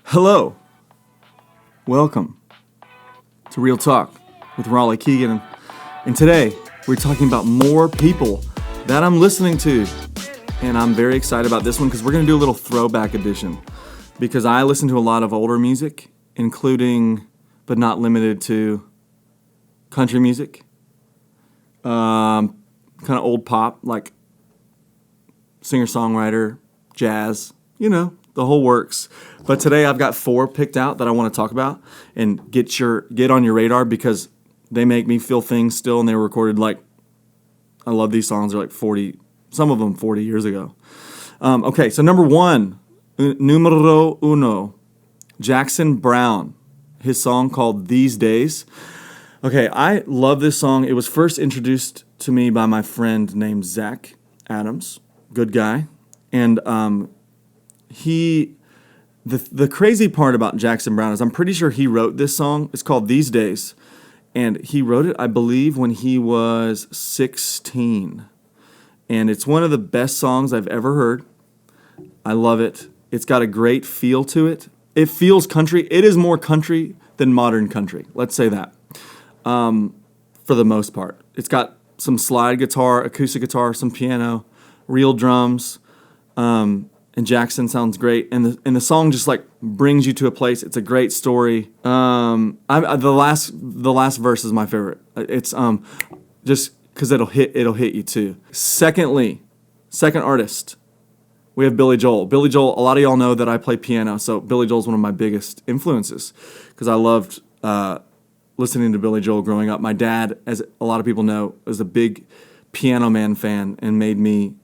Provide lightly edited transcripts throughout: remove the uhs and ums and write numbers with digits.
Hello, welcome to Real Talk with Raleigh, Keegan, and today we're talking about more people that I'm listening to, and I'm very excited about this one because we're going to do a little throwback edition because I listen to a lot of older music, including, but not limited to, country music, kind of old pop, like singer-songwriter, jazz, the whole works. But today I've got 4 picked out that I want to talk about and get on your radar because they make me feel things still, and they were recorded I love these songs. They're 40, some of them 40 years ago. Okay, so number 1, numero uno, Jackson Browne, his song called These Days. Okay, I love this song. It was first introduced to me by my friend named Zach Adams, good guy, and the crazy part about Jackson Browne is I'm pretty sure he wrote this song. It's called These Days, and he wrote it, I believe, when he was 16, and it's one of the best songs I've ever heard. I love it. It's got a great feel to it. It feels country. It is more country than modern country. Let's say that, for the most part. It's got some slide guitar, acoustic guitar, some piano, real drums, and Jackson sounds great, and the song just brings you to a place. It's a great story. The last verse is my favorite. It's just because it'll hit you too. Second artist, we have Billy Joel. Billy Joel. A lot of y'all know that I play piano, so Billy Joel's one of my biggest influences because I loved listening to Billy Joel growing up. My dad, as a lot of people know, was a big Piano Man fan and made me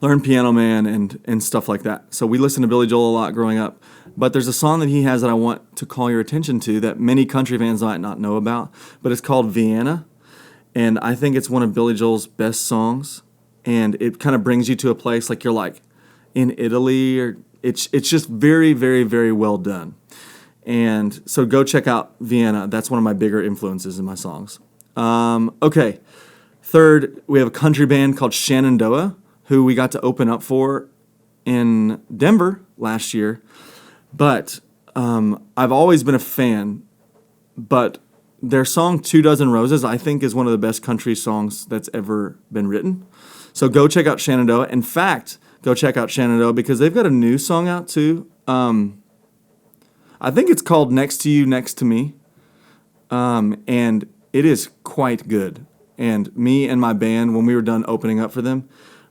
learn Piano Man and stuff like that. So we listened to Billy Joel a lot growing up. But there's a song that he has that I want to call your attention to that many country fans might not know about, but it's called Vienna. And I think it's one of Billy Joel's best songs. And it kind of brings you to a place like you're in Italy, or it's just very, very, very well done. And so go check out Vienna. That's one of my bigger influences in my songs. Okay. Third, we have a country band called Shenandoah, who we got to open up for in Denver last year. But I've always been a fan. But their song 2 Dozen Roses, I think, is one of the best country songs that's ever been written. So go check out Shenandoah. In fact, go check out Shenandoah because they've got a new song out too. I think it's called Next to You, Next to Me. And it is quite good. And me and my band, when we were done opening up for them,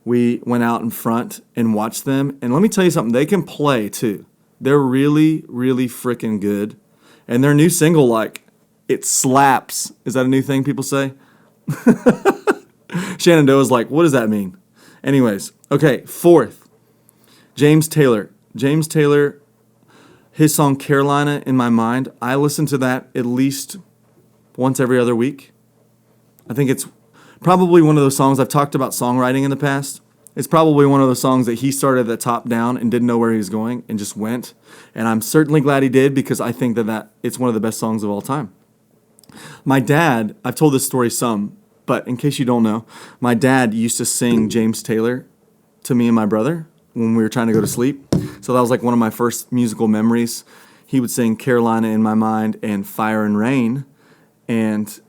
we went out in front and watched them. And let me tell you something, they can play too. They're really, really freaking good. And their new single, it slaps. Is that a new thing people say? Shenandoah's what does that mean? Anyways, okay, 4th, James Taylor. James Taylor, his song Carolina in My Mind, I listen to that at least once every other week. I think it's probably one of those songs. I've talked about songwriting in the past. It's probably one of those songs that he started at the top down and didn't know where he was going and just went. And I'm certainly glad he did because I think that it's one of the best songs of all time. My dad, I've told this story some, but in case you don't know, my dad used to sing James Taylor to me and my brother when we were trying to go to sleep. So that was one of my first musical memories. He would sing Carolina in My Mind and Fire and Rain, and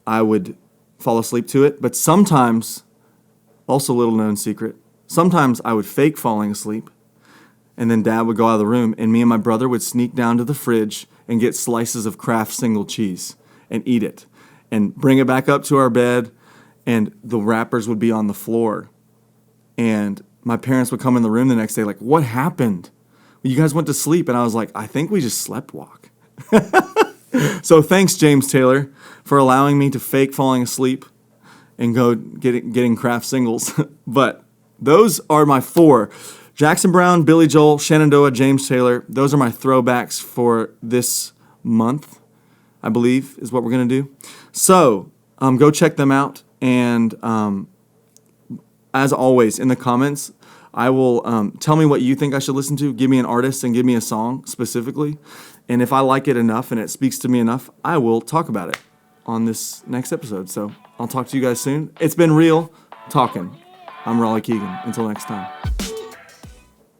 I would fall asleep to it. But sometimes, also little known secret, sometimes I would fake falling asleep, and then Dad would go out of the room, and me and my brother would sneak down to the fridge and get slices of Kraft single cheese and eat it and bring it back up to our bed, and the wrappers would be on the floor. And my parents would come in the room the next day what happened? You guys went to sleep. And I was I think we just slept walk. So thanks, James Taylor, for allowing me to fake falling asleep and go getting Kraft singles. But those are my 4. Jackson Browne, Billy Joel, Shenandoah, James Taylor. Those are my throwbacks for this month, I believe, is what we're going to do. So go check them out. And as always, in the comments, I will tell me what you think I should listen to. Give me an artist and give me a song specifically. And if I like it enough and it speaks to me enough, I will talk about it on this next episode. So I'll talk to you guys soon. It's been real talking. I'm Raleigh Keegan. Until next time.